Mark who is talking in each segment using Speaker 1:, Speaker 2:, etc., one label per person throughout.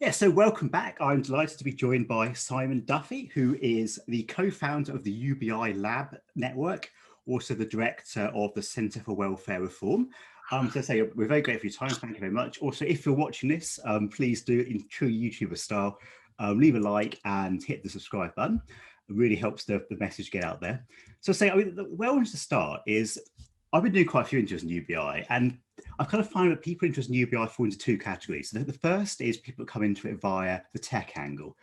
Speaker 1: Yeah, so welcome back. I'm delighted to be joined by Simon Duffy, who is the co-founder of the UBI Lab Network, also the director of the Centre for Welfare Reform. So say we're very grateful for your time. Thank you very much. Also, if you're watching this, please do, in true YouTuber style, leave a like and hit the subscribe button. It really helps the message get out there. So say, where I wanted to start is, I've been doing quite a few interviews in UBI, and I've kind of found that people interested in UBI fall into two categories. So the first is people that come into it via the tech angle.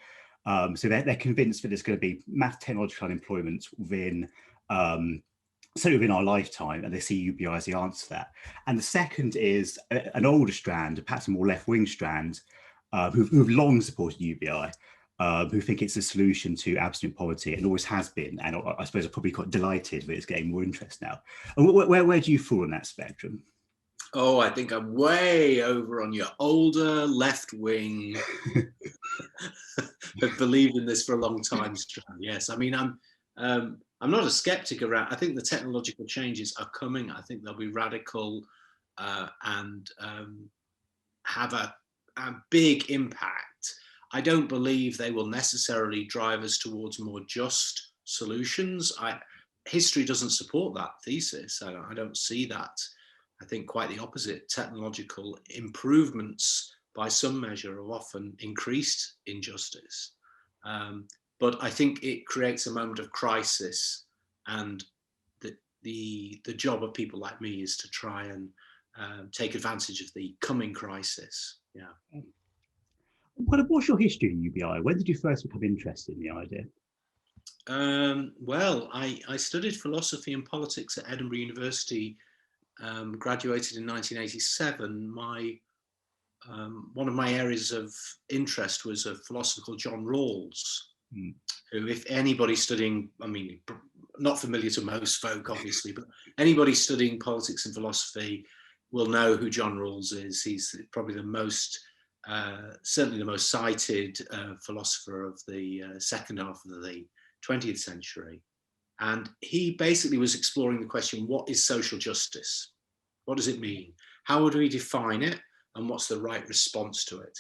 Speaker 1: So they're convinced that there's going to be mass technological unemployment within, certainly within our lifetime, and they see UBI as the answer to that. And the second is an older strand, perhaps a more left-wing strand, who've long supported UBI, who think it's a solution to absolute poverty and always has been. And I suppose are probably quite delighted that it's getting more interest now. And where do you fall on that spectrum?
Speaker 2: Oh, I think I'm way over on your older left wing. Have believed in this for a long time, strand. Yes, I mean I'm not a skeptic around. I think the technological changes are coming. I think they'll be radical and have a big impact. I don't believe they will necessarily drive us towards more just solutions. History doesn't support that thesis. I don't see that. I think quite the opposite. Technological improvements by some measure have often increased injustice. But I think it creates a moment of crisis, and the job of people like me is to try and take advantage of the coming crisis. Yeah.
Speaker 1: What's your history in UBI? When did you first become interested in the idea?
Speaker 2: Well, I studied philosophy and politics at Edinburgh University, graduated in 1987. One of my areas of interest was a philosopher called John Rawls, who, if anybody studying, I mean, not familiar to most folk, obviously, but anybody studying politics and philosophy will know who John Rawls is. He's probably the most, certainly the most cited philosopher of the second half of the 20th century. And he basically was exploring the question, what is social justice? What does it mean? How would we define it? And what's the right response to it?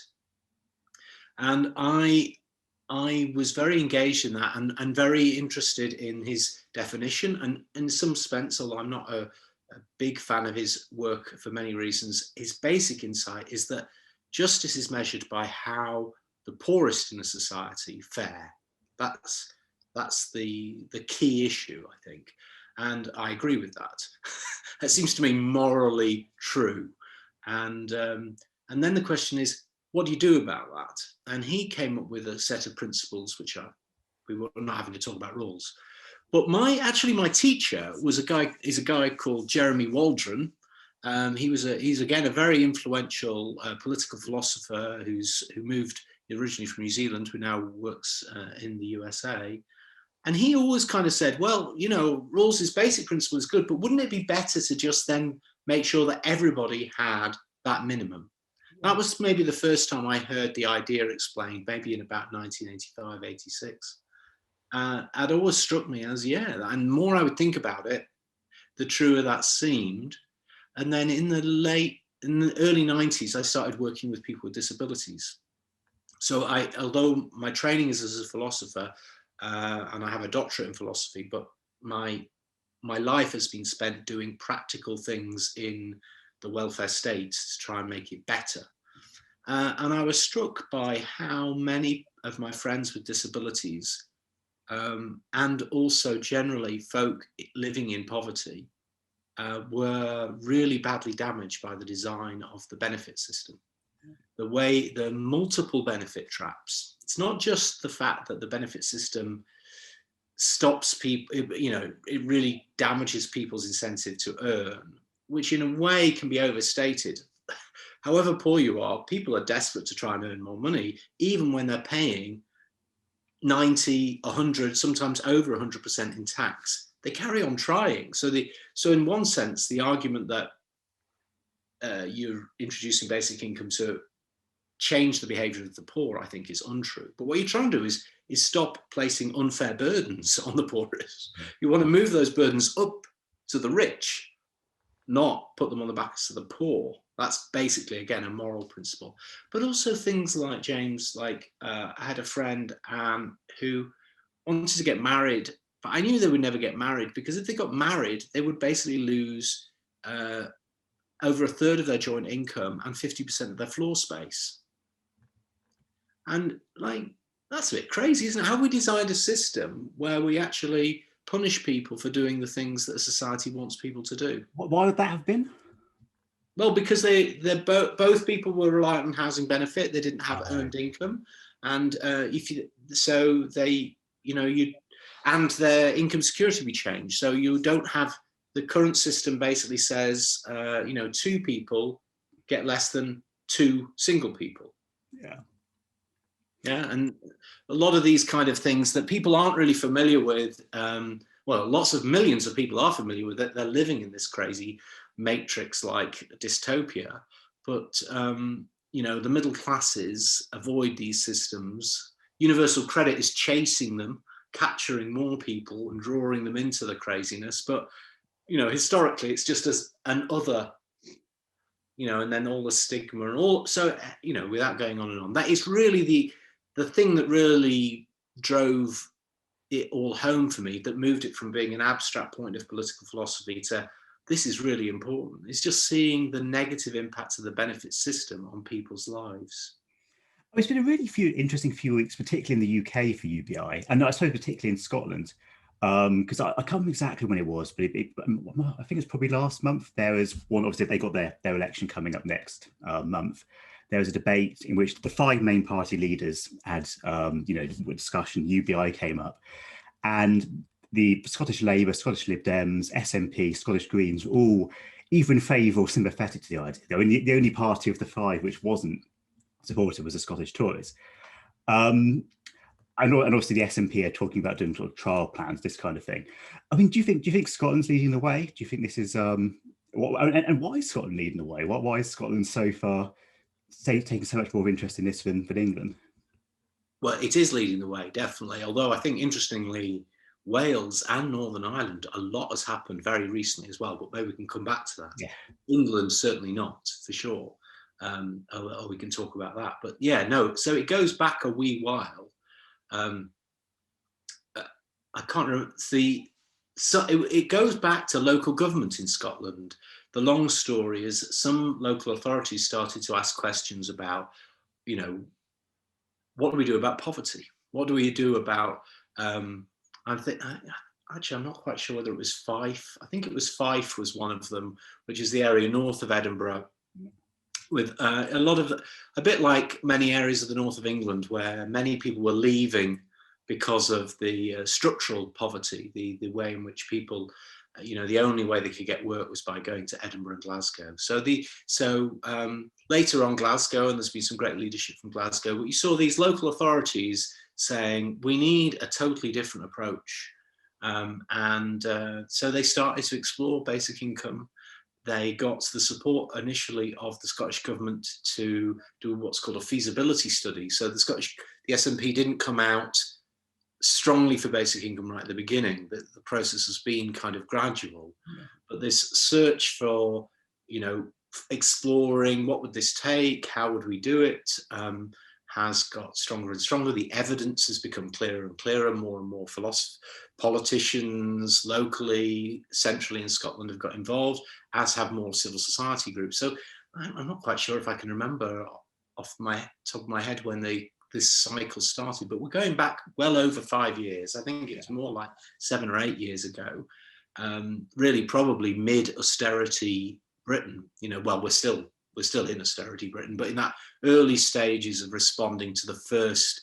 Speaker 2: And I was very engaged in that and very interested in his definition. And in some sense, although I'm not a big fan of his work for many reasons, his basic insight is that justice is measured by how the poorest in a society fare. That's the key issue, I think. And I agree with that. It seems to me morally true. And then the question is, what do you do about that? And he came up with a set of principles, which we were not having to talk about rules. But my teacher is a guy called Jeremy Waldron. He's again a very influential political philosopher who moved originally from New Zealand, who now works in the USA. And he always kind of said, well, you know, Rawls's basic principle is good, but wouldn't it be better to just then make sure that everybody had that minimum? That was maybe the first time I heard the idea explained, maybe in about 1985, 86. It always struck me as, yeah, and the more I would think about it, the truer that seemed. And then in the early 90s, I started working with people with disabilities. So although my training is as a philosopher, and I have a doctorate in philosophy, but my life has been spent doing practical things in the welfare state to try and make it better. And I was struck by how many of my friends with disabilities, and also generally folk living in poverty, were really badly damaged by the design of the benefit system. The multiple benefit traps. It's not just the fact that the benefit system stops people, it really damages people's incentive to earn, which in a way can be overstated. However poor you are, people are desperate to try and earn more money, even when they're paying 90, 100, sometimes over 100% in tax. They carry on trying. So in one sense, the argument that you're introducing basic income to change the behavior of the poor, I think, is untrue. But what you're trying to do is stop placing unfair burdens on the poorest. You want to move those burdens up to the rich, not put them on the backs of the poor. That's basically, again, a moral principle. But also things like, James, like I had a friend who wanted to get married, but I knew they would never get married, because if they got married, they would basically lose over a third of their joint income and 50% of their floor space. And like, that's a bit crazy, isn't it? How we designed a system where we actually punish people for doing the things that a society wants people to do.
Speaker 1: Why would that have been?
Speaker 2: Well, because both people were reliant on housing benefit. They didn't have earned income, and and their income security be changed. So you don't have, the current system basically says, 2 people get less than 2 single people. Yeah, and a lot of these kind of things that people aren't really familiar with. Well, lots of millions of people are familiar with it. They're living in this crazy matrix-like dystopia, but the middle classes avoid these systems. Universal credit is chasing them, capturing more people and drawing them into the craziness. But historically, it's just as an other, and then all the stigma and all. So without going on and on, that is really the thing that really drove it all home for me, that moved it from being an abstract point of political philosophy to, this is really important. It's just seeing the negative impacts of the benefit system on people's lives.
Speaker 1: It's been a really interesting few weeks, particularly in the UK for UBI, and I suppose particularly in Scotland, because I can't remember exactly when it was, but I think it's probably last month. There was one, obviously they got their election coming up next month. There was a debate in which the 5 main party leaders had, discussion. UBI came up, and the Scottish Labour, Scottish Lib Dems, SNP, Scottish Greens were all either in favour or sympathetic to the idea. The only party of the 5 which wasn't supported was the Scottish Tories. And obviously the SNP are talking about doing sort of trial plans, this kind of thing. I mean, do you think Scotland's leading the way? Do you think this is and why is Scotland leading the way? Why is Scotland so far taking so much more interest in this than England?
Speaker 2: Well, it is leading the way, definitely. Although I think, interestingly, Wales and Northern Ireland, a lot has happened very recently as well, but maybe we can come back to that.
Speaker 1: Yeah.
Speaker 2: England, certainly not, for sure. Or we can talk about that. But yeah, no, so it goes back a wee while. I can't remember. It goes back to local government in Scotland. The long story is some local authorities started to ask questions about, what do we do about poverty? What do we do about, actually, I'm not quite sure whether it was Fife. I think it was Fife was one of them, which is the area north of Edinburgh, with a bit like many areas of the north of England, where many people were leaving because of the structural poverty, the way in which people, the only way they could get work was by going to Edinburgh and Glasgow. So later on Glasgow, and there's been some great leadership from Glasgow, but you saw these local authorities saying, we need a totally different approach. So they started to explore basic income. They got the support initially of the Scottish government to do what's called a feasibility study. So the SNP didn't come out strongly for basic income right at the beginning. The process has been kind of gradual, but this search for, exploring what would this take, how would we do it, has got stronger and stronger. The evidence has become clearer and clearer. More and more politicians locally, centrally in Scotland have got involved, as have more civil society groups. So I'm not quite sure if I can remember off my top of my head when this cycle started, but we're going back well over 5 years. I think it's more like 7 or 8 years ago. Really, probably mid-austerity Britain. Well, we're still in austerity Britain, but in that early stages of responding to the first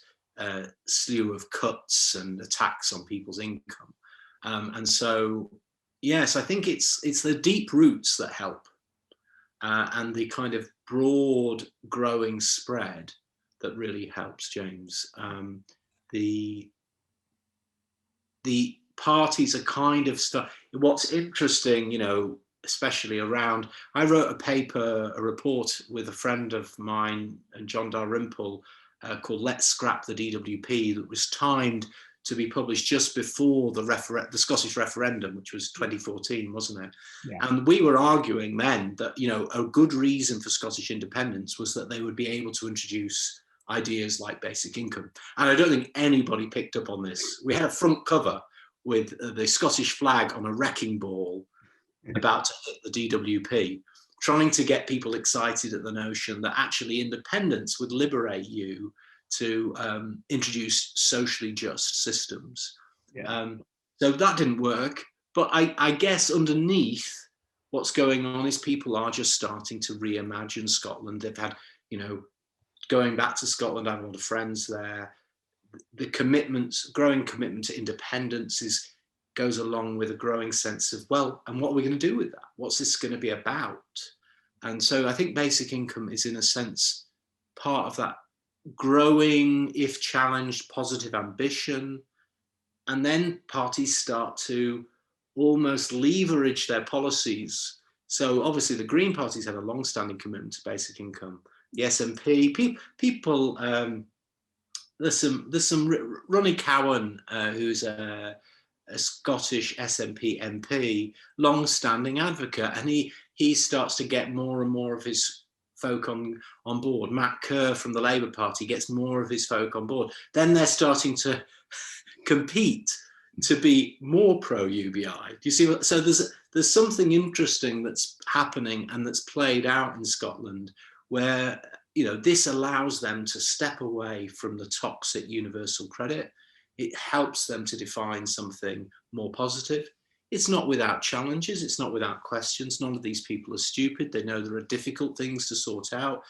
Speaker 2: slew of cuts and attacks on people's income. And so, yes, I think it's the deep roots that help, and the kind of broad growing spread that really helps, James. The parties are kind of stuff. What's interesting, especially around, I wrote a report with a friend of mine and John Dalrymple called Let's Scrap the DWP, that was timed to be published just before the Scottish referendum, which was 2014, wasn't it?
Speaker 1: Yeah.
Speaker 2: And we were arguing then that, you know, a good reason for Scottish independence was that they would be able to introduce ideas like basic income. And I don't think anybody picked up on this. We had a front cover with the Scottish flag on a wrecking ball about to hit the DWP, trying to get people excited at the notion that actually independence would liberate you to introduce socially just systems.
Speaker 1: Yeah.
Speaker 2: So that didn't work. But I guess underneath what's going on is people are just starting to reimagine Scotland. They've had, you know, going back to Scotland, I have a lot of friends there. The growing commitment to independence goes along with a growing sense of, well, and what are we going to do with that? What's this going to be about? And so I think basic income is, in a sense, part of that growing, if challenged, positive ambition. And then parties start to almost leverage their policies. So obviously the Green Party's had a long-standing commitment to basic income. The SNP, people, there's some Ronnie Cowan, who's a Scottish SNP MP, long-standing advocate, and he starts to get more and more of his folk on board. Matt Kerr from the Labour Party gets more of his folk on board. Then they're starting to compete to be more pro-UBI. Do you see what? So there's something interesting that's happening and that's played out in Scotland, where, you know, this allows them to step away from the toxic universal credit. It helps them to define something more positive. It's not without challenges. It's not without questions. None of these people are stupid. They know there are difficult things to sort out.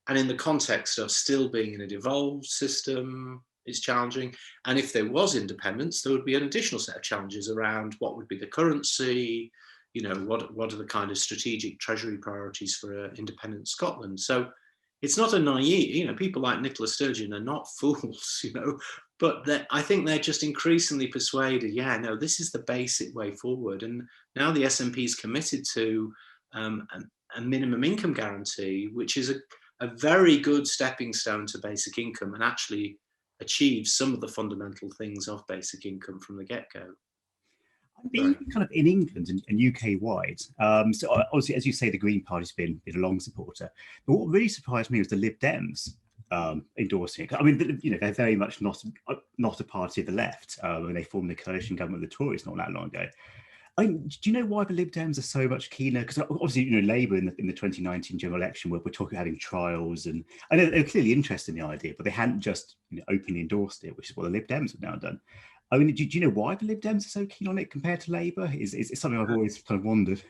Speaker 2: And in the context of still being in a devolved system, it's challenging. And if there was independence, there would be an additional set of challenges around what would be the currency, you know, what are the kind of strategic treasury priorities for independent Scotland. So it's not a naive, you know, people like Nicola Sturgeon are not fools, you know, but I think they're just increasingly persuaded, yeah, no, this is the basic way forward. And now the SNP is committed to a minimum income guarantee, which is a very good stepping stone to basic income, and actually achieves some of the fundamental things of basic income from the get-go.
Speaker 1: Being kind of in England and UK-wide, so obviously, as you say, the Green Party's been a long supporter. But what really surprised me was the Lib Dems endorsing it. I mean, you know, they're very much not a party of the left when they formed the coalition government with the Tories not that long ago. I mean, do you know why the Lib Dems are so much keener? Because obviously, you know, Labour in the 2019 general election we're talking about having trials, and I know they're clearly interested in the idea, but they hadn't just, you know, openly endorsed it, which is what the Lib Dems have now done. I mean, do you know why the Lib Dems are so keen on it compared to Labour? It's something I've always kind of wondered.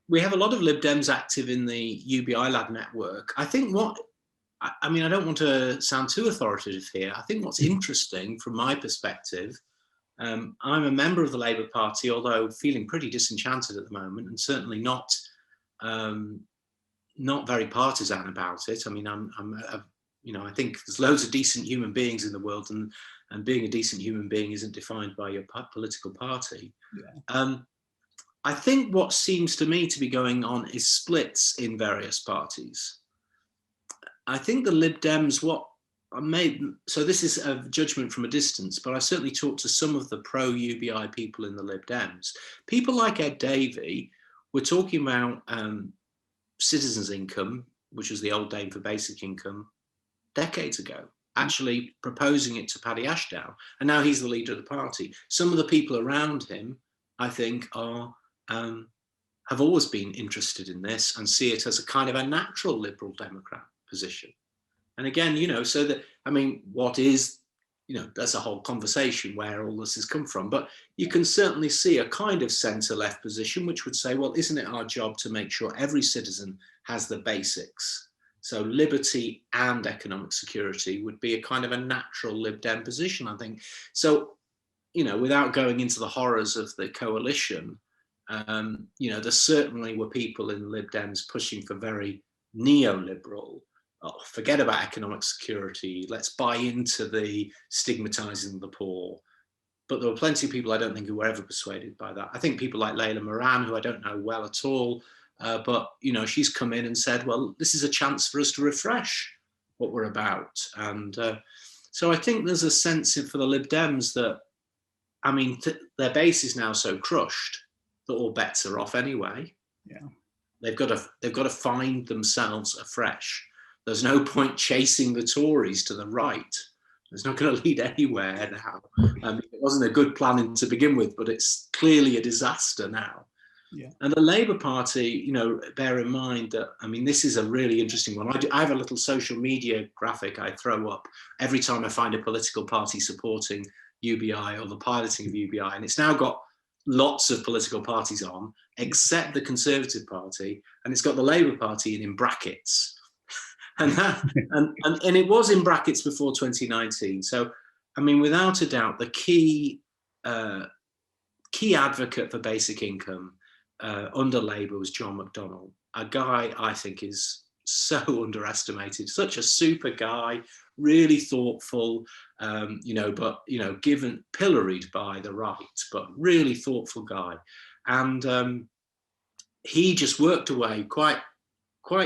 Speaker 2: We have a lot of Lib Dems active in the UBI Lab Network. I think I mean, I don't want to sound too authoritative here. I think what's interesting from my perspective, I'm a member of the Labour Party, although feeling pretty disenchanted at the moment, and certainly not very partisan about it. I mean, you know, I think there's loads of decent human beings in the world, and being a decent human being isn't defined by your political party. Yeah. I think what seems to me to be going on is splits in various parties. I think the Lib Dems, so this is a judgment from a distance, but I certainly talked to some of the pro-UBI people in the Lib Dems. People like Ed Davey were talking about citizens' income, which was the old name for basic income, decades ago, actually proposing it to Paddy Ashdown, and now he's the leader of the party. Some of the people around him, I think, have always been interested in this and see it as a kind of a natural Liberal Democrat position. And again, you know, so that, I mean, what is, you know, that's a whole conversation where all this has come from, but you can certainly see a kind of centre-left position, which would say, well, isn't it our job to make sure every citizen has the basics? So liberty and economic security would be a kind of a natural Lib Dem position, I think. So, you know, without going into the horrors of the coalition, you know, there certainly were people in Lib Dems pushing for very neoliberal, forget about economic security, let's buy into the stigmatizing the poor. But there were plenty of people I don't think who were ever persuaded by that. I think people like Layla Moran, who I don't know well at all, but, you know, she's come in and said, well, this is a chance for us to refresh what we're about. And so I think there's a sense for the Lib Dems that I mean, their base is now so crushed that all bets are off anyway.
Speaker 1: Yeah.
Speaker 2: They've got to find themselves afresh. There's no point chasing the Tories to the right. It's not going to lead anywhere now. It wasn't a good planning to begin with, but it's clearly a disaster now.
Speaker 1: Yeah.
Speaker 2: And the Labour Party, bear in mind that, I mean, this is a really interesting one. I have a little social media graphic I throw up every time I find a political party supporting UBI or the piloting of UBI. And it's now got lots of political parties on, except the Conservative Party, and it's got the Labour Party in brackets. And it was in brackets before 2019. So, I mean, without a doubt, the key advocate for basic income under Labour was John McDonnell, a guy I think is so underestimated, such a super guy, really thoughtful, given pilloried by the right, but really thoughtful guy. And he just worked away quite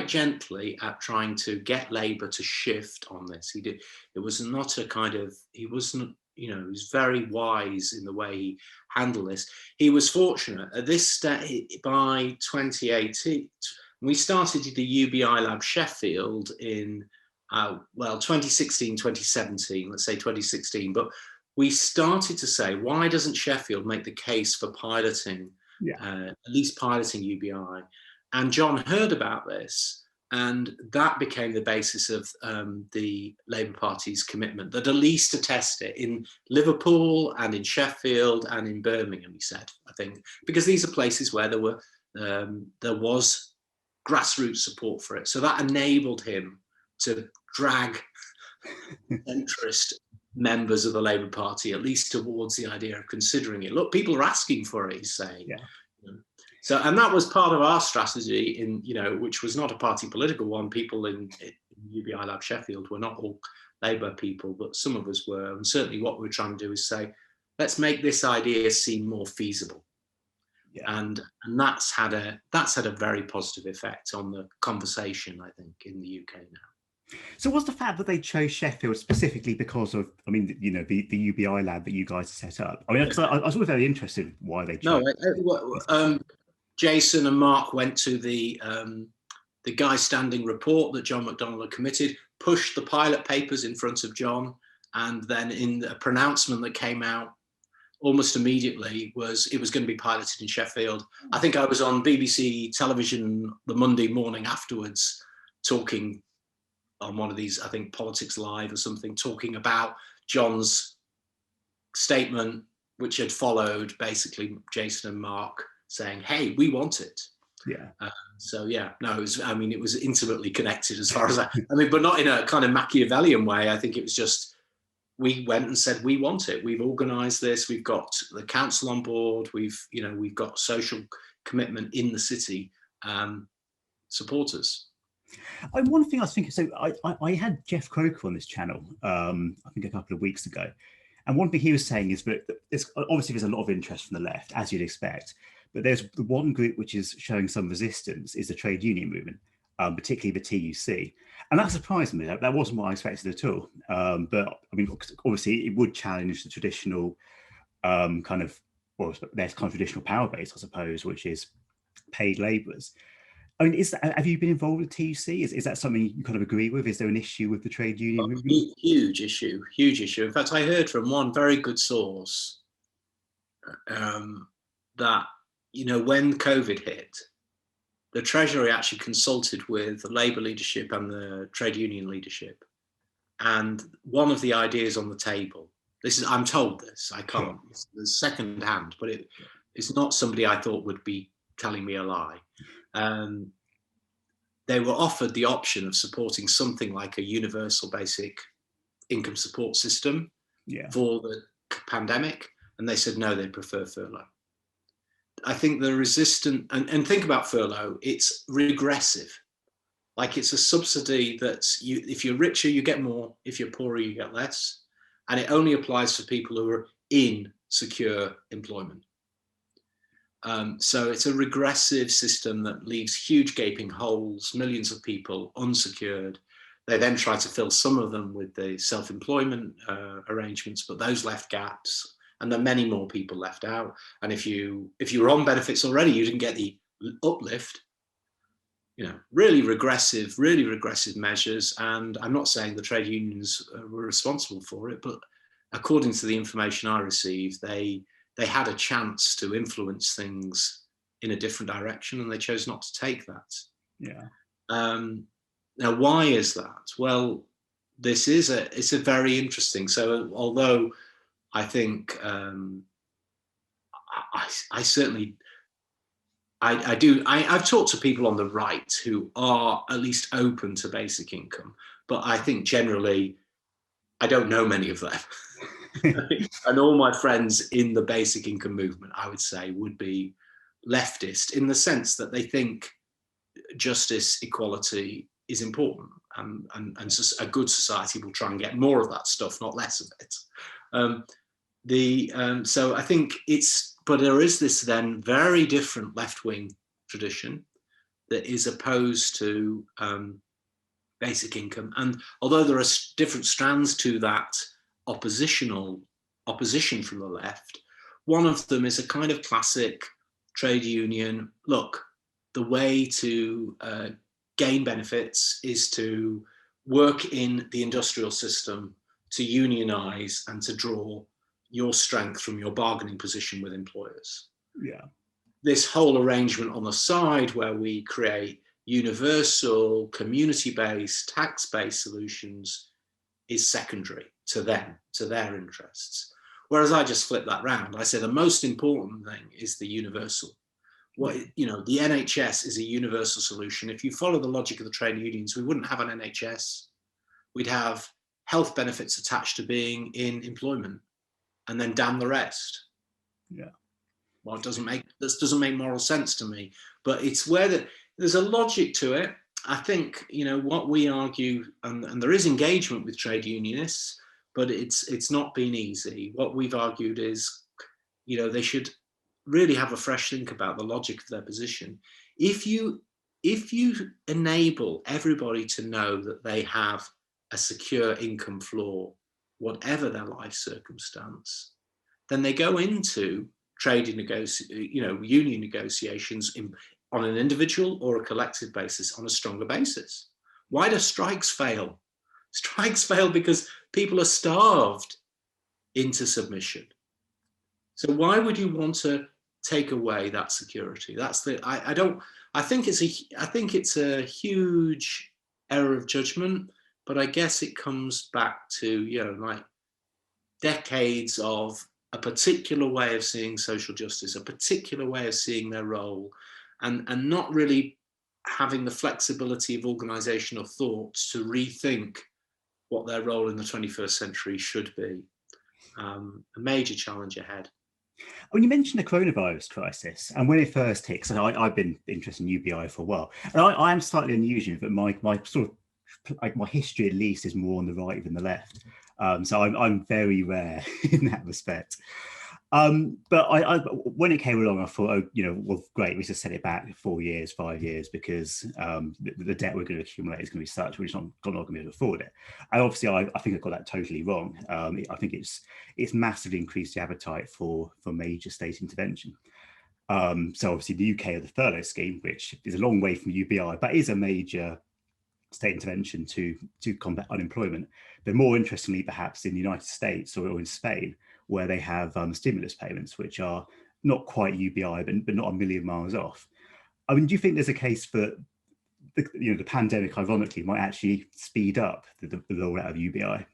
Speaker 2: gently at trying to get Labour to shift on this. He did. It was not a kind of, he wasn't, he was very wise in the way he handled this. He was fortunate at this stage. By 2018, we started the UBI Lab Sheffield in 2016, 2017, let's say 2016, but we started to say, why doesn't Sheffield make the case for piloting, at least piloting UBI? And John heard about this, and that became the basis of the Labour Party's commitment, that at least to test it in Liverpool and in Sheffield and in Birmingham, he said, I think, because these are places where there was grassroots support for it. So that enabled him to drag centrist members of the Labour Party, at least towards the idea of considering it. Look, people are asking for it, he's saying.
Speaker 1: Yeah.
Speaker 2: So, and that was part of our strategy which was not a party political one. People in UBI Lab Sheffield were not all Labour people, but some of us were. And certainly what we're trying to do is say, let's make this idea seem more feasible. Yeah. And that's had a very positive effect on the conversation, I think, in the UK now.
Speaker 1: So was the fact that they chose Sheffield specifically because of, I mean, the UBI lab that you guys set up? I mean, because I was always very interested in why they chose.
Speaker 2: No, Jason and Mark went to the guy standing report that John McDonnell had committed, pushed the pilot papers in front of John, and then in a pronouncement that came out almost immediately it was going to be piloted in Sheffield. I think I was on BBC television the Monday morning afterwards, talking on one of these, I think Politics Live or something, talking about John's statement, which had followed basically Jason and Mark saying, hey, we want it.
Speaker 1: Yeah.
Speaker 2: It was intimately connected as far as but not in a kind of Machiavellian way. I think it was just, we went and said, we want it. We've organised this. We've got the council on board. We've got social commitment in the city. Support us.
Speaker 1: One thing I was thinking, so I had Jeff Croker on this channel, I think a couple of weeks ago. And one thing he was saying is that obviously there's a lot of interest from the left, as you'd expect. But there's the one group which is showing some resistance is the trade union movement, particularly the TUC. And that surprised me. That wasn't what I expected at all. But I mean, obviously it would challenge the traditional their kind of traditional power base, I suppose, which is paid labourers. I mean, have you been involved with TUC? Is that something you kind of agree with? Is there an issue with the trade union movement?
Speaker 2: Huge issue. In fact, I heard from one very good source that, when COVID hit, the Treasury actually consulted with the Labour leadership and the trade union leadership. And one of the ideas on the table, I'm told this, I can't, it's second hand, but it's not somebody I thought would be telling me a lie. They were offered the option of supporting something like a universal basic income support system for the pandemic, and they said no, they prefer furlough. I think the resistance, and think about furlough, it's regressive. Like it's a subsidy that if you're richer, you get more, if you're poorer, you get less. And it only applies for people who are in secure employment. So it's a regressive system that leaves huge gaping holes, millions of people unsecured. They then try to fill some of them with the self-employment arrangements, but those left gaps. and there are many more people left out. And if you were on benefits already, you didn't get the uplift. You know, really regressive measures. And I'm not saying the trade unions were responsible for it, but according to the information I received, they had a chance to influence things in a different direction, and they chose not to take that.
Speaker 1: Yeah.
Speaker 2: Now, why is that? Well, it's a very interesting. So, although I think I certainly. I've talked to people on the right who are at least open to basic income, but I think generally I don't know many of them. And all my friends in the basic income movement, I would say, would be leftist in the sense that they think justice, equality is important, and a good society will try and get more of that stuff, not less of it. So I think but there is this then very different left-wing tradition that is opposed to basic income. And although there are different strands to that opposition from the left, one of them is a kind of classic trade union. Look, the way to gain benefits is to work in the industrial system, to unionize and to draw your strength from your bargaining position with employers.
Speaker 1: Yeah.
Speaker 2: This whole arrangement on the side where we create universal, community-based, tax-based solutions is secondary to them, to their interests. Whereas I just flip that round. I say the most important thing is the universal. The NHS is a universal solution. If you follow the logic of the trade unions, we wouldn't have an NHS. We'd have health benefits attached to being in employment, and then damn the rest.
Speaker 1: Yeah.
Speaker 2: Well, this doesn't make moral sense to me, but it's where there's a logic to it. I think, what we argue, and there is engagement with trade unionists, but it's not been easy. What we've argued is, they should really have a fresh think about the logic of their position. If you enable everybody to know that they have a secure income floor, whatever their life circumstance, then they go into union negotiations on an individual or a collective basis on a stronger basis. Why do strikes fail? Strikes fail because people are starved into submission. So why would you want to take away that security? I think it's a huge error of judgment, but I guess it comes back to, decades of a particular way of seeing social justice, a particular way of seeing their role, and not really having the flexibility of organizational thought to rethink what their role in the 21st century should be. A major challenge ahead.
Speaker 1: When you mentioned the coronavirus crisis, and when it first hit, so I've been interested in UBI for a while, and I am slightly unusual, but my sort of my history at least is more on the right than the left. So I'm very rare in that respect. But I when it came along, I thought, well, great, we just set it back 4 years, 5 years, because the debt we're going to accumulate is going to be such we're just not going to be able to afford it. And obviously, I think I got that totally wrong. I think it's massively increased the appetite for major state intervention. So obviously, the UK have the furlough scheme, which is a long way from UBI, but is a major state intervention to combat unemployment. But more interestingly, perhaps in the United States or in Spain, where they have stimulus payments, which are not quite UBI, but not a million miles off. I mean, do you think there's a case for the pandemic, ironically, might actually speed up the rollout of UBI?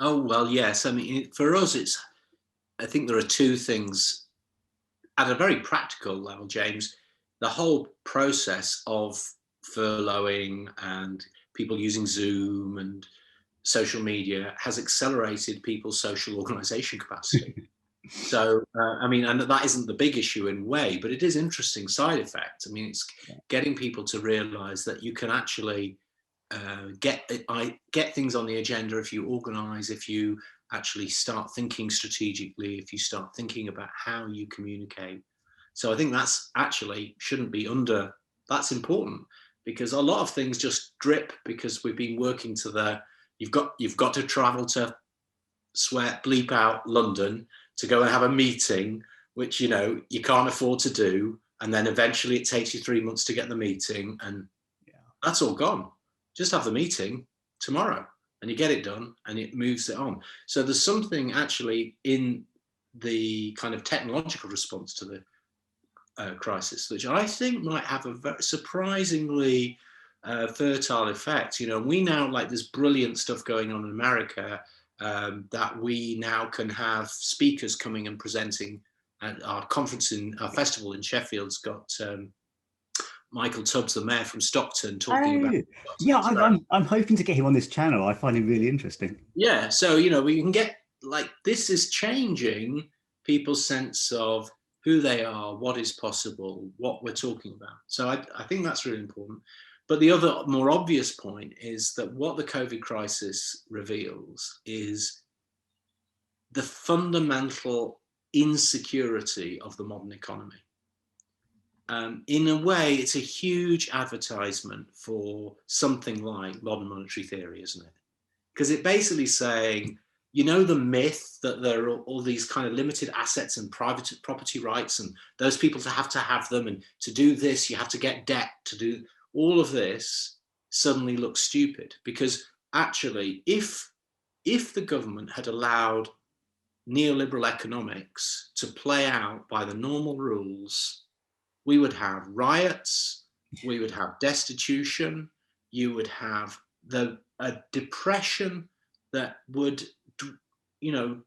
Speaker 2: Oh, well, yes. I mean, for us, I think there are two things at a very practical level, James. The whole process of furloughing and people using Zoom and social media has accelerated people's social organization capacity. So, and that isn't the big issue in a way, but it is interesting side effect. I mean, it's getting people to realize that you can actually get things on the agenda if you organize, if you actually start thinking strategically, if you start thinking about how you communicate. So I think that's actually that's important, because a lot of things just drip because we've been working to you've got to travel to bleep out London to go and have a meeting, which, you know, you can't afford to do. And then eventually it takes you 3 months to get the meeting, and that's all gone. Just have the meeting tomorrow and you get it done and it moves it on. So there's something actually in the kind of technological response to the crisis, which I think might have a very surprisingly fertile effect. You know, we now, like, there's brilliant stuff going on in America, that we now can have speakers coming and presenting at our conference in our festival in Sheffield's got Michael Tubbs, the mayor from Stockton, talking about.
Speaker 1: Yeah, I'm hoping to get him on this channel. I find him really interesting.
Speaker 2: Yeah, so, you know, we can get, like, this is changing people's sense of who they are, what is possible, what we're talking about. So I think that's really important. But the other more obvious point is that what the COVID crisis reveals is the fundamental insecurity of the modern economy. In a way, it's a huge advertisement for something like modern monetary theory, isn't it? Because it basically saying, you know, the myth that there are all these kind of limited assets and private property rights, and those people have to have them, and to do this, you have to get debt to do all of this, suddenly looks stupid. Because actually, if the government had allowed neoliberal economics to play out by the normal rules, we would have riots, we would have destitution, you would have a depression that would, you know,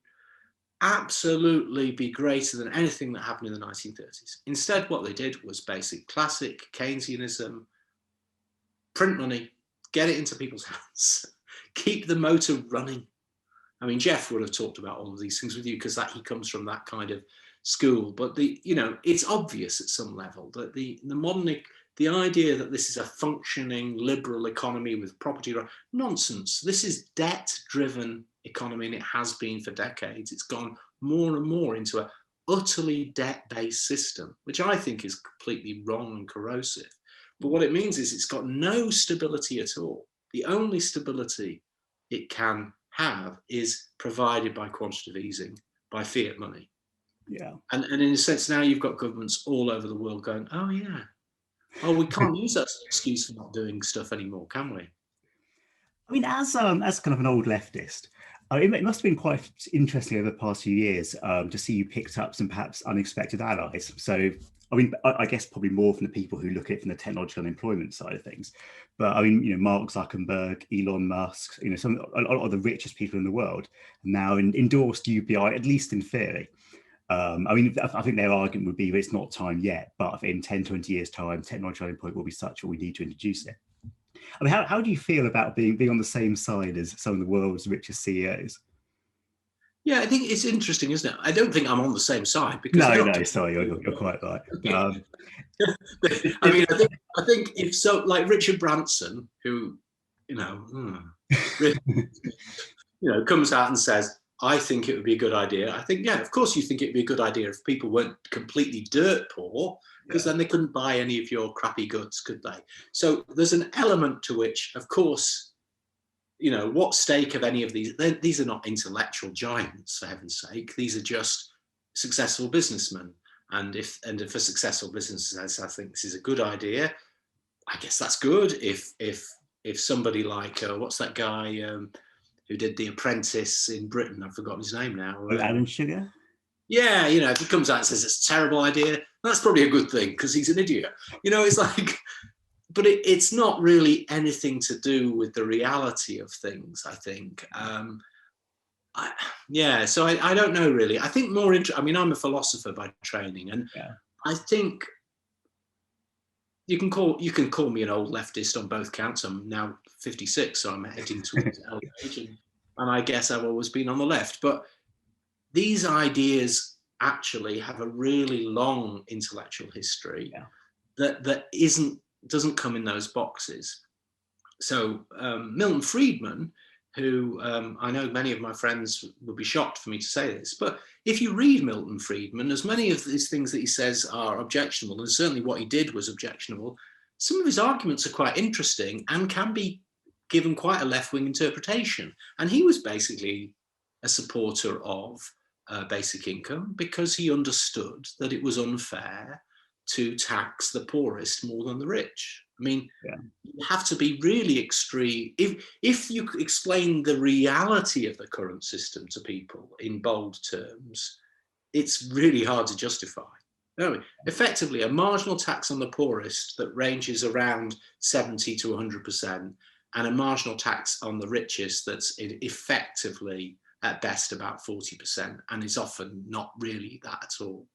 Speaker 2: absolutely be greater than anything that happened in the 1930s. Instead, what they did was basic classic Keynesianism: print money, get it into people's hands, keep the motor running. I mean, Jeff would have talked about all of these things with you because he comes from that kind of school. But you know, it's obvious at some level that the idea that this is a functioning liberal economy with property right, nonsense. This is debt-driven economy, and it has been for decades. It's gone more and more into an utterly debt-based system, which I think is completely wrong and corrosive. But what it means is it's got no stability at all. The only stability it can have is provided by quantitative easing, by fiat money.
Speaker 1: Yeah.
Speaker 2: And in a sense, now you've got governments all over the world going, oh yeah, oh, we can't use that as an excuse for not doing stuff anymore, can we?
Speaker 1: I mean, as kind of an old leftist, it must have been quite interesting over the past few years to see you picked up some perhaps unexpected allies. So, I mean, I guess probably more from the people who look at it from the technological and employment side of things. But I mean, you know, Mark Zuckerberg, Elon Musk, you know, a lot of the richest people in the world now endorsed UBI, at least in theory. I mean, I think their argument would be that it's not time yet, but in 10, 20 years' time, technological unemployment will be such that we need to introduce it. I mean, how do you feel about being on the same side as some of the world's richest CEOs?
Speaker 2: Yeah, I think it's interesting, isn't it? I don't think I'm on the same side because
Speaker 1: no, sorry, you're quite right.
Speaker 2: I mean, I think if so, like Richard Branson, who, you know, comes out and says, I think it would be a good idea. I think, yeah, of course you think it would be a good idea if people weren't completely dirt poor, because then they couldn't buy any of your crappy goods, could they? So there's an element to which, of course, you know, what stake of any of these are not intellectual giants, for heaven's sake. These are just successful businessmen. And if for successful businesses, I think this is a good idea. I guess that's good. If somebody like, what's that guy who did The Apprentice in Britain? I've forgotten his name now.
Speaker 1: Alan Sugar?
Speaker 2: Yeah, you know, if he comes out and says it's a terrible idea, that's probably a good thing because he's an idiot. You know, it's like, but it's not really anything to do with the reality of things, I think. So I don't know really. I think I mean, I'm a philosopher by training, and I think you can call me an old leftist on both counts. I'm now 56, so I'm heading towards old age, and I guess I've always been on the left. But these ideas actually have a really long intellectual history that doesn't come in those boxes. So Milton Friedman, who I know many of my friends would be shocked for me to say this, but if you read Milton Friedman, as many of these things that he says are objectionable, and certainly what he did was objectionable, some of his arguments are quite interesting and can be given quite a left-wing interpretation. And he was basically a supporter of basic income because he understood that it was unfair to tax the poorest more than the rich. I mean,
Speaker 1: Yeah.
Speaker 2: you have to be really extreme. If you explain the reality of the current system to people in bold terms, it's really hard to justify. No, effectively, a marginal tax on the poorest that ranges around 70 to 100%, and a marginal tax on the richest that's effectively at best about 40%, and is often not really that at all.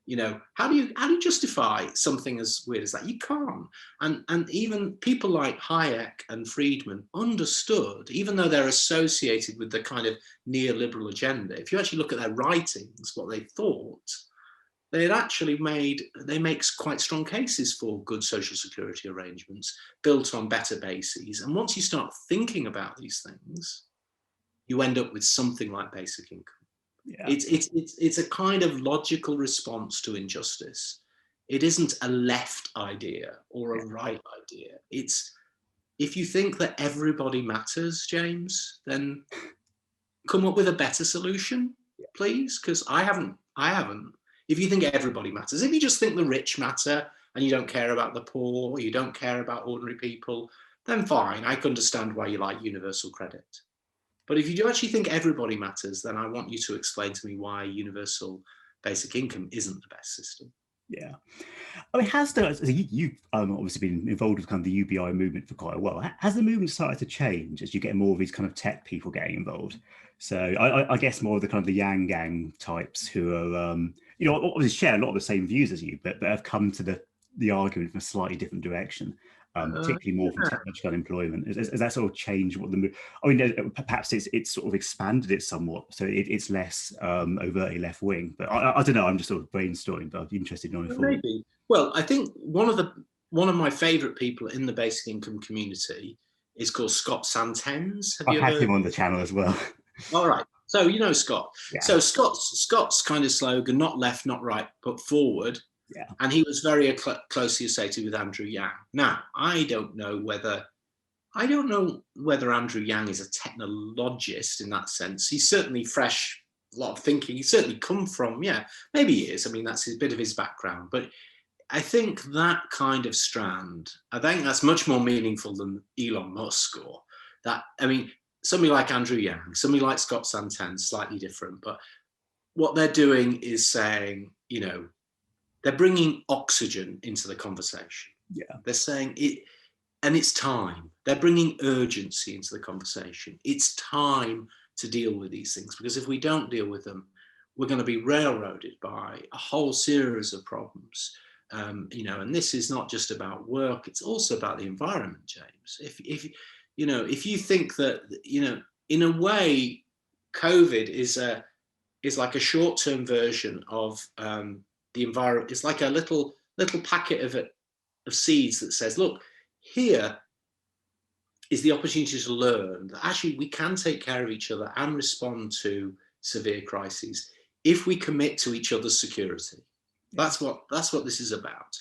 Speaker 2: You know, how do you justify something as weird as that? You can't. And even people like Hayek and Friedman understood, even though they're associated with the kind of neoliberal agenda, if you actually look at their writings, what they thought, they make quite strong cases for good social security arrangements built on better bases. And once you start thinking about these things, you end up with something like basic income.
Speaker 1: Yeah.
Speaker 2: It's a kind of logical response to injustice. It isn't a left idea or a right idea. It's, if you think that everybody matters, James, then come up with a better solution, please, because I haven't. If you think everybody matters, if you just think the rich matter and you don't care about the poor, or you don't care about ordinary people, then fine, I can understand why you like universal credit. But if you do actually think everybody matters, then I want you to explain to me why universal basic income isn't the best system.
Speaker 1: Yeah. I mean, you've obviously been involved with kind of the UBI movement for quite a while. Has the movement started to change as you get more of these kind of tech people getting involved? So I guess more of the kind of the Yang Gang types who are, you know, obviously share a lot of the same views as you, but have come to the argument from a slightly different direction. Particularly more from technological unemployment. Has that sort of changed what the move? I mean, perhaps it's sort of expanded it somewhat, so it's less overtly left wing. But I don't know. I'm just sort of brainstorming, but I'd be interested in knowing.
Speaker 2: Maybe. Well, I think one of my favourite people in the basic income community is called Scott Santens.
Speaker 1: I've had him on the channel as well.
Speaker 2: All right. So you know Scott.
Speaker 1: Yeah.
Speaker 2: So Scott's kind of slogan, not left, not right, but forward.
Speaker 1: Yeah.
Speaker 2: And he was very closely associated with Andrew Yang. Now, I don't know whether Andrew Yang is a technologist in that sense. He's certainly fresh, a lot of thinking. He's certainly come from, maybe he is. I mean, that's a bit of his background. But I think that kind of strand, I think that's much more meaningful than Elon Musk or that. I mean, somebody like Andrew Yang, somebody like Scott Santens, slightly different. But what they're doing is saying, you know, they're bringing oxygen into the conversation.
Speaker 1: Yeah.
Speaker 2: They're saying it, and it's time. They're bringing urgency into the conversation. It's time to deal with these things, because if we don't deal with them, we're going to be railroaded by a whole series of problems. You know, and this is not just about work; it's also about the environment, James. If you think that, you know, in a way, COVID is like a short-term version of the environment. It's like a little packet of seeds that says, look, here is the opportunity to learn that actually we can take care of each other and respond to severe crises if we commit to each other's security. That's what this is about.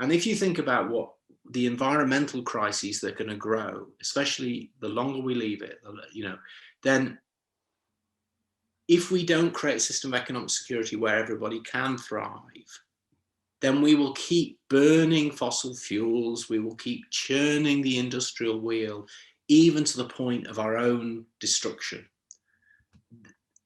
Speaker 2: And if you think about what the environmental crises that are going to grow, especially the longer we leave it, you know, then if we don't create a system of economic security where everybody can thrive, then we will keep burning fossil fuels, we will keep churning the industrial wheel, even to the point of our own destruction.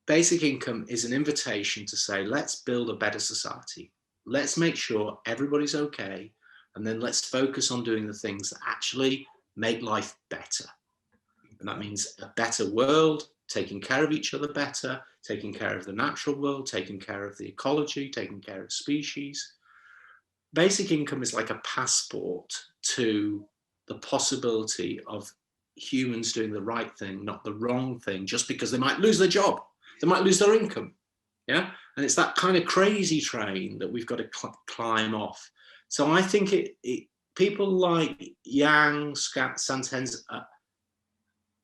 Speaker 2: Basic income is an invitation to say, let's build a better society. Let's make sure everybody's okay, and then let's focus on doing the things that actually make life better. And that means a better world, taking care of each other better, taking care of the natural world, taking care of the ecology, taking care of species. Basic income is like a passport to the possibility of humans doing the right thing, not the wrong thing, just because they might lose their job, they might lose their income. Yeah, and it's that kind of crazy train that we've got to climb off. So I think people like Yang, Santens,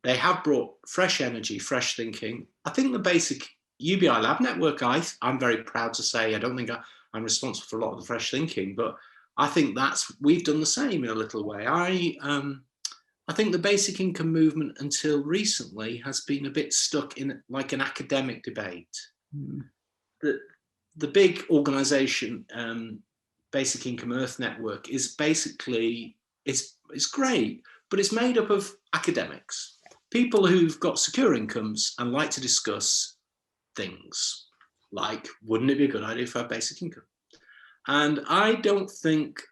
Speaker 2: they have brought fresh energy, fresh thinking. I think the basic UBI Lab Network, I'm very proud to say, I don't think I'm responsible for a lot of the fresh thinking, but I think we've done the same in a little way. I think the basic income movement until recently has been a bit stuck in like an academic debate. the big organisation, Basic Income Earth Network, is basically, it's great, but it's made up of academics, people who've got secure incomes and like to discuss things like, wouldn't it be a good idea for a basic income? And I don't think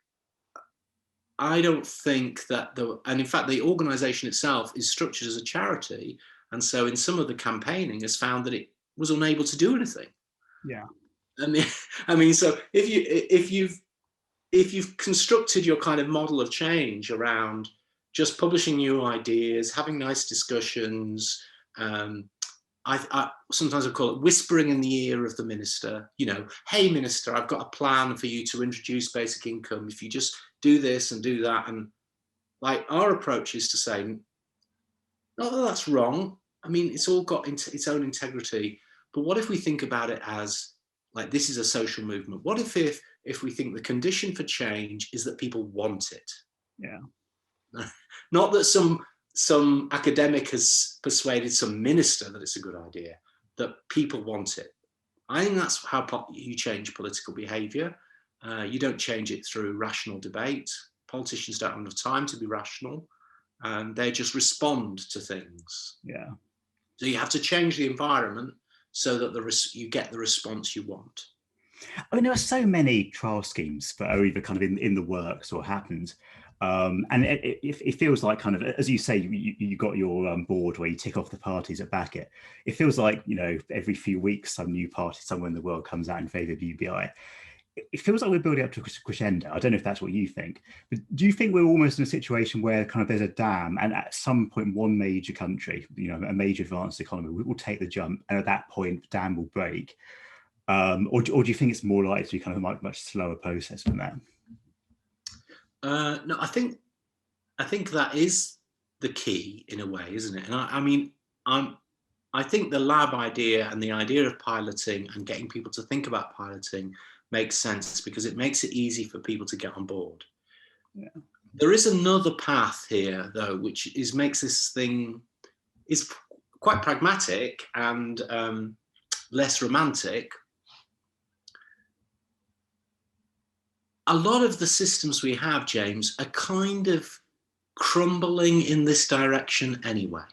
Speaker 2: that and in fact, the organisation itself is structured as a charity, and so in some of the campaigning has found that it was unable to do anything.
Speaker 1: Yeah.
Speaker 2: I mean, so if you've constructed your kind of model of change around just publishing new ideas, having nice discussions, I sometimes I call it whispering in the ear of the minister, you know, hey minister, I've got a plan for you to introduce basic income. If you just do this and do that. And like, our approach is to say, not that that's wrong. I mean, it's all got its own integrity. But what if we think about it as like, this is a social movement? What if we think the condition for change is that people want it?
Speaker 1: Yeah.
Speaker 2: Not that some academic has persuaded some minister that it's a good idea, that people want it. I think that's how you change political behaviour. You don't change it through rational debate. Politicians don't have enough time to be rational, and they just respond to things.
Speaker 1: Yeah.
Speaker 2: So you have to change the environment so that you get the response you want.
Speaker 1: I mean, there are so many trial schemes that are either kind of in the works or happened. And it feels like, kind of, as you say, you got your board where you tick off the parties that back it. It feels like, you know, every few weeks some new party somewhere in the world comes out in favour of UBI. It feels like we're building up to a crescendo. I don't know if that's what you think, but do you think we're almost in a situation where kind of there's a dam, and at some point one major country, you know, a major advanced economy will take the jump, and at that point the dam will break? Or do you think it's more likely to be kind of a much slower process than that?
Speaker 2: No, I think that is the key in a way, isn't it? And I mean, I think the lab idea and the idea of piloting and getting people to think about piloting makes sense, because it makes it easy for people to get on board.
Speaker 1: Yeah.
Speaker 2: There is another path here, though, which makes this thing is quite pragmatic and less romantic. A lot of the systems we have, James, are kind of crumbling in this direction anyway.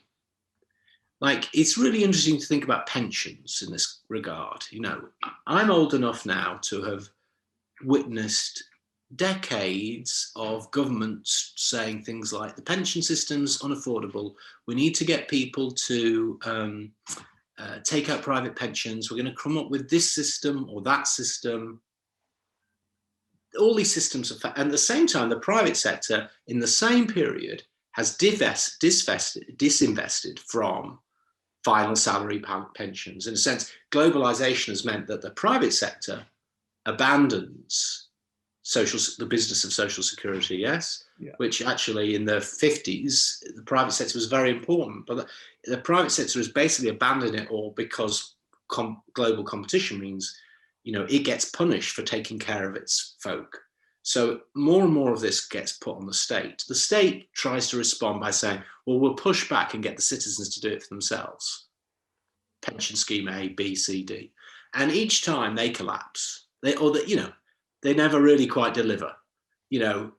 Speaker 2: Like, it's really interesting to think about pensions in this regard. You know, I'm old enough now to have witnessed decades of governments saying things like, the pension system's unaffordable, we need to get people to take out private pensions, we're going to come up with this system or that system. All these systems are, and at the same time, the private sector in the same period has disinvested from final salary pensions. In a sense, globalization has meant that the private sector abandons the business of social security, yes? Yeah. Which actually in the 50s, the private sector was very important, but the private sector has basically abandoned it all because global competition means, you know, it gets punished for taking care of its folk. So more and more of this gets put on the state. The state tries to respond by saying, well, we'll push back and get the citizens to do it for themselves. Pension scheme A, B, C, D. And each time they collapse, they never really quite deliver. You know,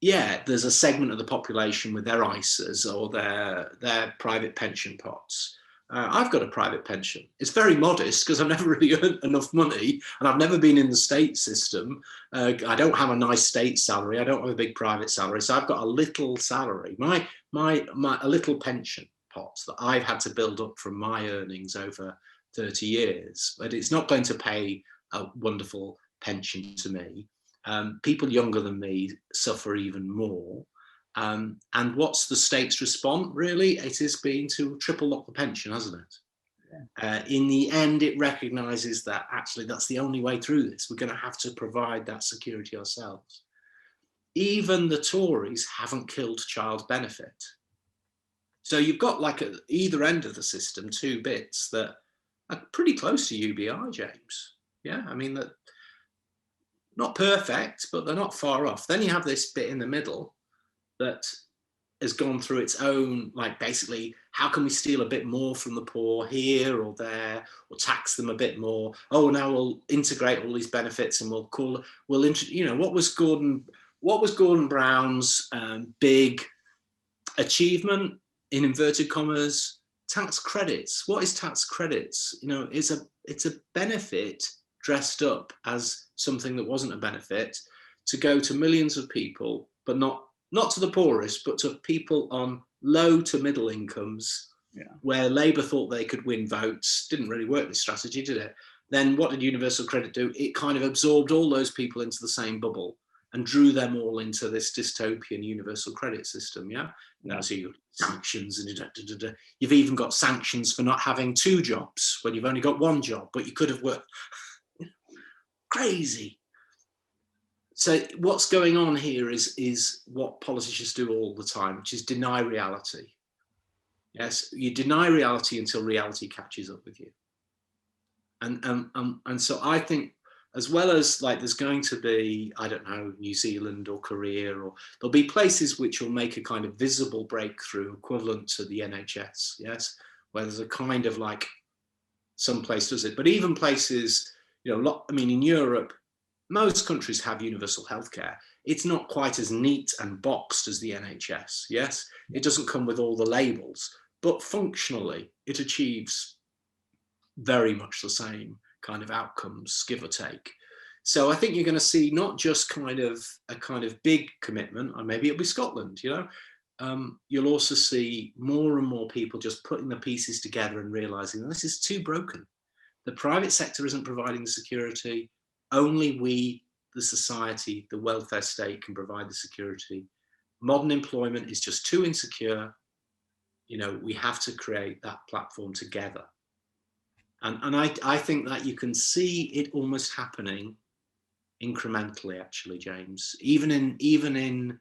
Speaker 2: yeah, there's a segment of the population with their ISAs or their private pension pots. I've got a private pension. It's very modest because I've never really earned enough money, and I've never been in the state system. I don't have a nice state salary. I don't have a big private salary. So I've got a little salary, a little pension pot that I've had to build up from my earnings over 30 years. But it's not going to pay a wonderful pension to me. People younger than me suffer even more. And what's the state's response, really? It has been to triple lock the pension, hasn't it? Yeah. In the end, it recognises that actually that's the only way through this. We're going to have to provide that security ourselves. Even the Tories haven't killed child benefit. So you've got, like, at either end of the system, two bits that are pretty close to UBI, James. Yeah, I mean, that not perfect, but they're not far off. Then you have this bit in the middle that has gone through its own, like, basically how can we steal a bit more from the poor here or there, or tax them a bit more? Oh, now we'll integrate all these benefits and what was Gordon Brown's big achievement, in inverted commas? Tax credits. What is tax credits? It's a benefit dressed up as something that wasn't a benefit, to go to millions of people, but not to the poorest, but to people on low to middle incomes, where Labour thought they could win votes. Didn't really work, this strategy, did it? Then what did universal credit do? It kind of absorbed all those people into the same bubble and drew them all into this dystopian universal credit system. So you've got sanctions, and you've even got sanctions for not having 2 jobs when you've only got 1 job, but you could have worked. Crazy. So what's going on here is what politicians do all the time, which is deny reality. Yes, you deny reality until reality catches up with you. And so I think, as well as, like, there's going to be, I don't know, New Zealand or Korea, or there'll be places which will make a kind of visible breakthrough equivalent to the NHS, yes, where there's a kind of, like, some place does it. But even places, in Europe, most countries have universal healthcare. It's not quite as neat and boxed as the NHS, yes? It doesn't come with all the labels, but functionally it achieves very much the same kind of outcomes, give or take. So I think you're going to see not just a kind of big commitment, or maybe it'll be Scotland, you'll also see more and more people just putting the pieces together and realizing this is too broken. The private sector isn't providing the security. Only we, the society, the welfare state, can provide the security. Modern employment is just too insecure. We have to create that platform together. And I think that you can see it almost happening incrementally, actually, James, even in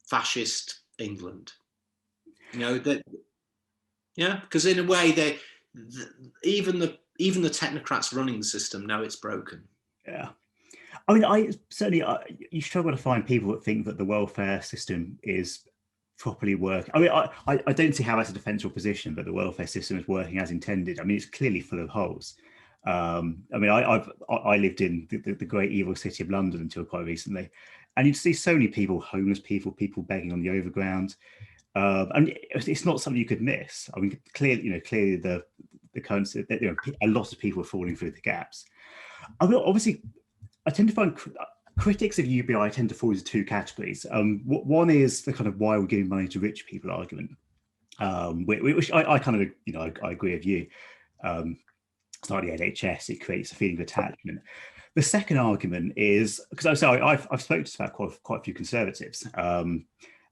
Speaker 2: fascist England, because in a way even the technocrats running the system know it's broken.
Speaker 1: Yeah. I mean, you struggle to find people that think that the welfare system is properly working. I mean, I don't see how that's a defensible position, but the welfare system is working as intended. I mean, it's clearly full of holes. I mean, I lived in the great evil city of London until quite recently, and you'd see so many people, homeless people begging on the overground. And it's not something you could miss. I mean, clearly the currency, a lot of people are falling through the gaps. I mean, obviously, I tend to find critics of UBI tend to fall into 2 categories. One is the kind of why we're giving money to rich people argument, which I kind of, I agree with you. It's like the NHS, it creates a feeling of attachment. The second argument is, because I've spoken to about quite a few conservatives, and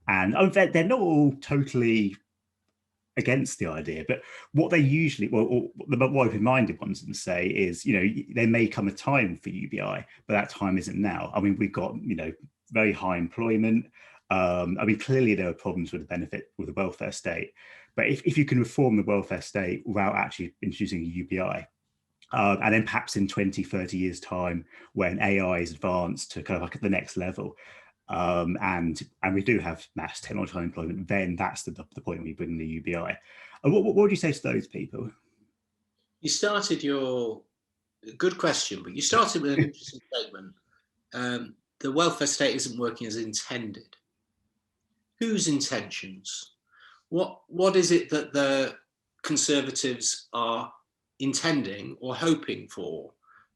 Speaker 1: they're not all totally against the idea, but what they usually, the more open-minded ones and say is, there may come a time for UBI, but that time isn't now. I mean, we've got, very high employment. I mean, clearly there are problems with the benefit with the welfare state, but if you can reform the welfare state without actually introducing a UBI, and then perhaps in 20, 30 years time, when AI is advanced to kind of like at the next level, and we do have mass technological unemployment, then that's the point we bring the UBI. What would you say to those people?
Speaker 2: You started good question, but you started with an interesting statement. The welfare state isn't working as intended. Whose intentions? What is it that the Conservatives are intending or hoping for?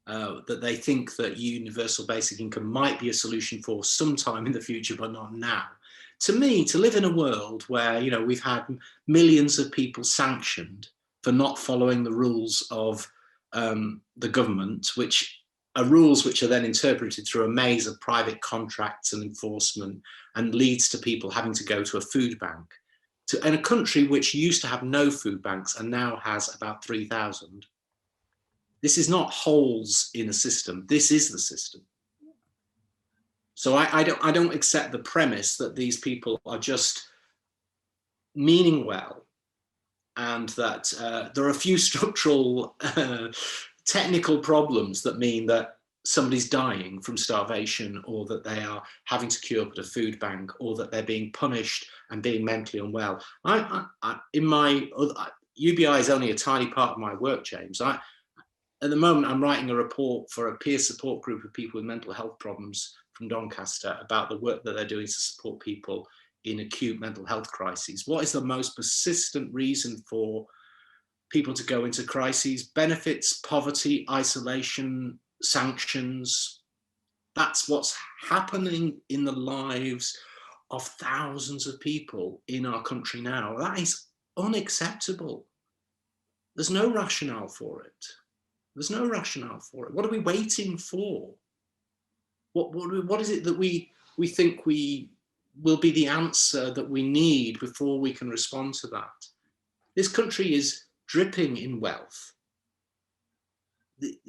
Speaker 2: That they think that universal basic income might be a solution for sometime in the future, but not now. To me, to live in a world where, we've had millions of people sanctioned for not following the rules of the government, which are rules which are then interpreted through a maze of private contracts and enforcement, and leads to people having to go to a food bank. In a country which used to have no food banks and now has about 3,000, this is not holes in a system. This is the system. So I don't accept the premise that these people are just meaning well, and that there are a few structural technical problems that mean that somebody's dying from starvation, or that they are having to queue up at a food bank, or that they're being punished and being mentally unwell. In my UBI is only a tiny part of my work, James. At the moment, I'm writing a report for a peer support group of people with mental health problems from Doncaster about the work that they're doing to support people in acute mental health crises. What is the most persistent reason for people to go into crises? Benefits, poverty, isolation, sanctions. That's what's happening in the lives of thousands of people in our country now. That is unacceptable. There's no rationale for it. There's no rationale for it. What are we waiting for? What is it that we think will be the answer that we need before we can respond to that? This country is dripping in wealth.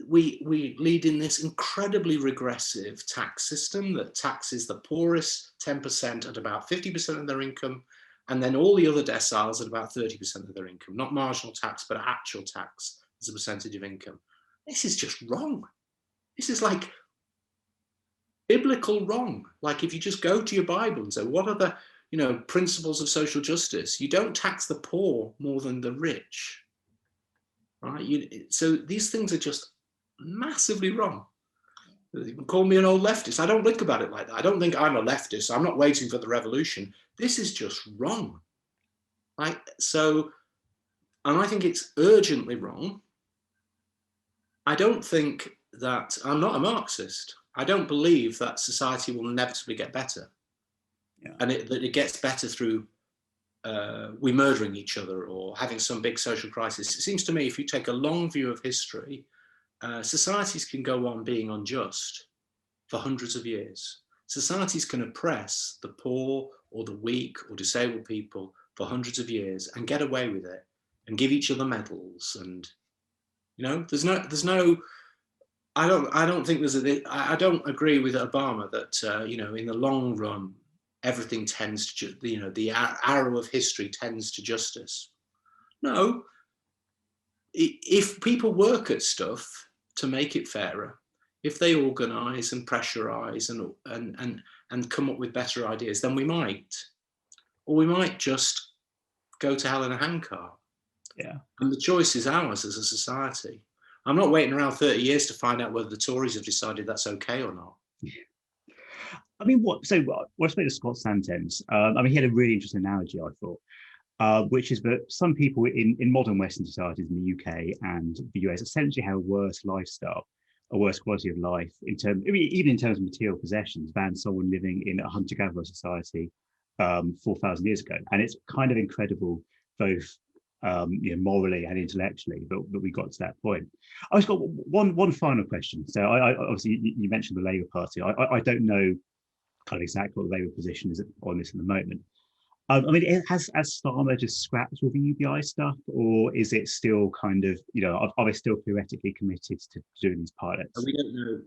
Speaker 2: We lead in this incredibly regressive tax system that taxes the poorest 10% at about 50% of their income, and then all the other deciles at about 30% of their income. Not marginal tax, but actual tax as a percentage of income. This is just wrong. This is like biblical wrong. Like if you just go to your Bible and say, what are the principles of social justice? You don't tax the poor more than the rich. Right? So these things are just massively wrong. You can call me an old leftist. I don't think about it like that. I don't think I'm a leftist. I'm not waiting for the revolution. This is just wrong. Right? So, and I think it's urgently wrong. I don't think that, I'm not a Marxist. I don't believe that society will inevitably get better.
Speaker 1: Yeah.
Speaker 2: And that it gets better through we murdering each other or having some big social crisis. It seems to me, if you take a long view of history, societies can go on being unjust for hundreds of years. Societies can oppress the poor or the weak or disabled people for hundreds of years and get away with it and give each other medals. And there's no. I don't think I don't agree with Obama that in the long run everything tends to, the arrow of history tends to justice. No, if people work at stuff to make it fairer, if they organise and pressurise and come up with better ideas, then we might. Or we might just go to hell in a handcart.
Speaker 1: Yeah.
Speaker 2: And the choice is ours as a society. I'm not waiting around 30 years to find out whether the Tories have decided that's okay or not.
Speaker 1: I mean, what I spoke to Scott Santens. He had a really interesting analogy, I thought, which is that some people in modern Western societies in the UK and the US essentially have a worse lifestyle, a worse quality of life even in terms of material possessions than someone living in a hunter-gatherer society 4,000 years ago. And it's kind of incredible, both morally and intellectually, that we got to that point. I just got one final question. So I obviously you mentioned the Labour Party. I don't know kind of exactly what the Labour position is on this at the moment. Has Starmer just scrapped with the UBI stuff, or is it still kind of, are they still theoretically committed to doing these pilots?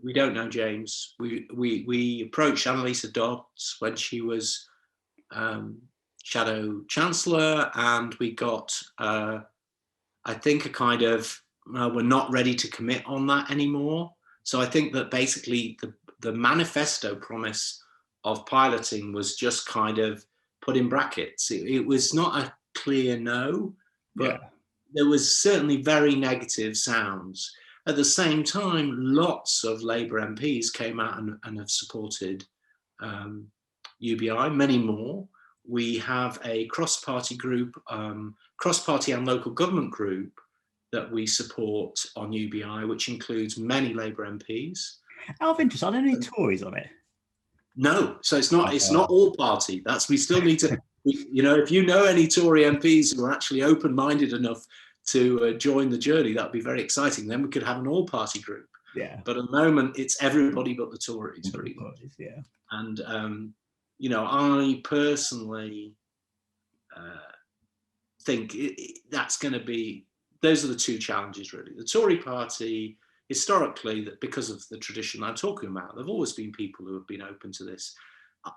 Speaker 2: We don't know, James. We approached Annalisa Dodds when she was Shadow Chancellor, and we got, I think, a kind of, we're not ready to commit on that anymore. So I think that basically the manifesto promise of piloting was just kind of put in brackets. It was not a clear no, but there was certainly very negative sounds. At the same time, lots of Labour MPs came out and have supported UBI, many more. We have a cross-party group, cross-party and local government group that we support on UBI, which includes many Labour MPs.
Speaker 1: Out of interest, are there any Tories on it?
Speaker 2: No, so it's not all party. We still need to, if you know any Tory MPs who are actually open-minded enough to join the journey, that would be very exciting. Then we could have an all-party group.
Speaker 1: Yeah.
Speaker 2: But at the moment, it's everybody but the Tories.
Speaker 1: Yeah.
Speaker 2: And I personally think that's going to be. Those are the two challenges, really. The Tory party, historically, that because of the tradition I'm talking about, there've always been people who have been open to this.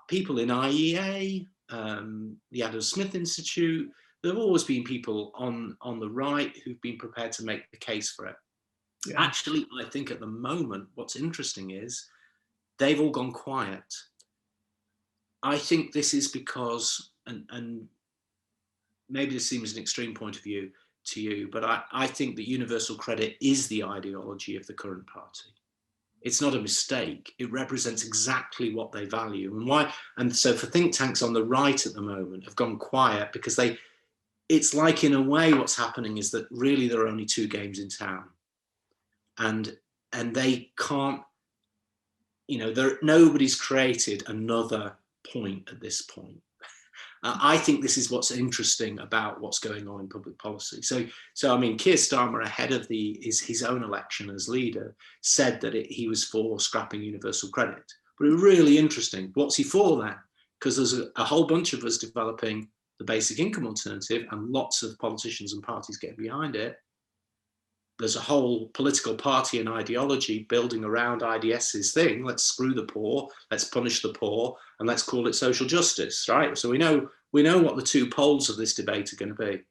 Speaker 2: People in IEA, the Adam Smith Institute, there have always been people on the right who've been prepared to make the case for it.
Speaker 1: Yeah.
Speaker 2: Actually, I think at the moment, what's interesting is they've all gone quiet. I think this is because, and maybe this seems an extreme point of view to you, but I think that universal credit is the ideology of the current party. It's not a mistake. It represents exactly what they value and why. And so for think tanks on the right at the moment have gone quiet because it's like, in a way, what's happening is that really there are only two games in town. And they can't, nobody's created another point at this point. I think this is what's interesting about what's going on in public policy. So I mean, Keir Starmer, ahead of his own election as leader, said that he was for scrapping universal credit. But it was really interesting. What's he for then? Because there's a whole bunch of us developing the basic income alternative, and lots of politicians and parties getting behind it. There's a whole political party and ideology building around IDS's thing. Let's screw the poor, let's punish the poor, and let's call it social justice, right? So we know what the two poles of this debate are going to be.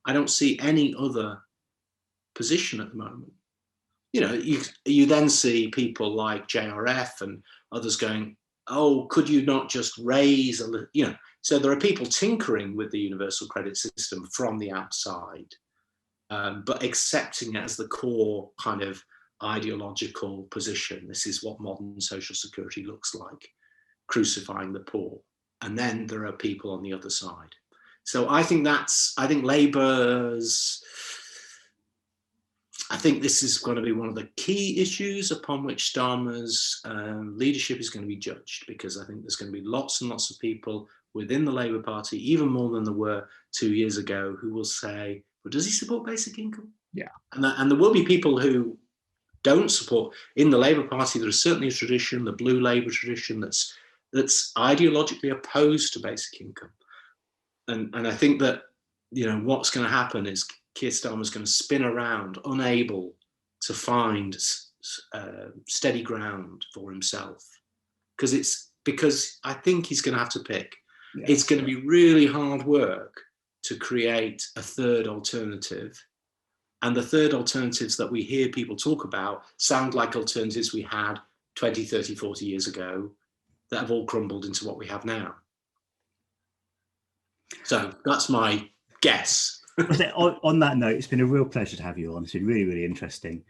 Speaker 2: I don't see any other position at the moment. You then see people like JRF and others going, oh, could you not just raise a little, so there are people tinkering with the universal credit system from the outside. But accepting it as the core kind of ideological position. This is what modern social security looks like, crucifying the poor. And then there are people on the other side. So I think Labour's, I think this is going to be one of the key issues upon which Starmer's leadership is going to be judged, because I think there's going to be lots and lots of people within the Labour Party, even more than there were 2 years ago, who will say, well, does he support basic income?
Speaker 1: Yeah.
Speaker 2: And there will be people who don't support. In the Labour Party, there is certainly a tradition, the blue Labour tradition, that's ideologically opposed to basic income. And I think that, what's going to happen is Keir Starmer's going to spin around, unable to find steady ground for himself. Because I think he's going to have to pick. Yeah. It's going to be really hard work to create a third alternative. And the third alternatives that we hear people talk about sound like alternatives we had 20, 30, 40 years ago that have all crumbled into what we have now. So that's my guess.
Speaker 1: On that note, it's been a real pleasure to have you on. It's been really, really interesting.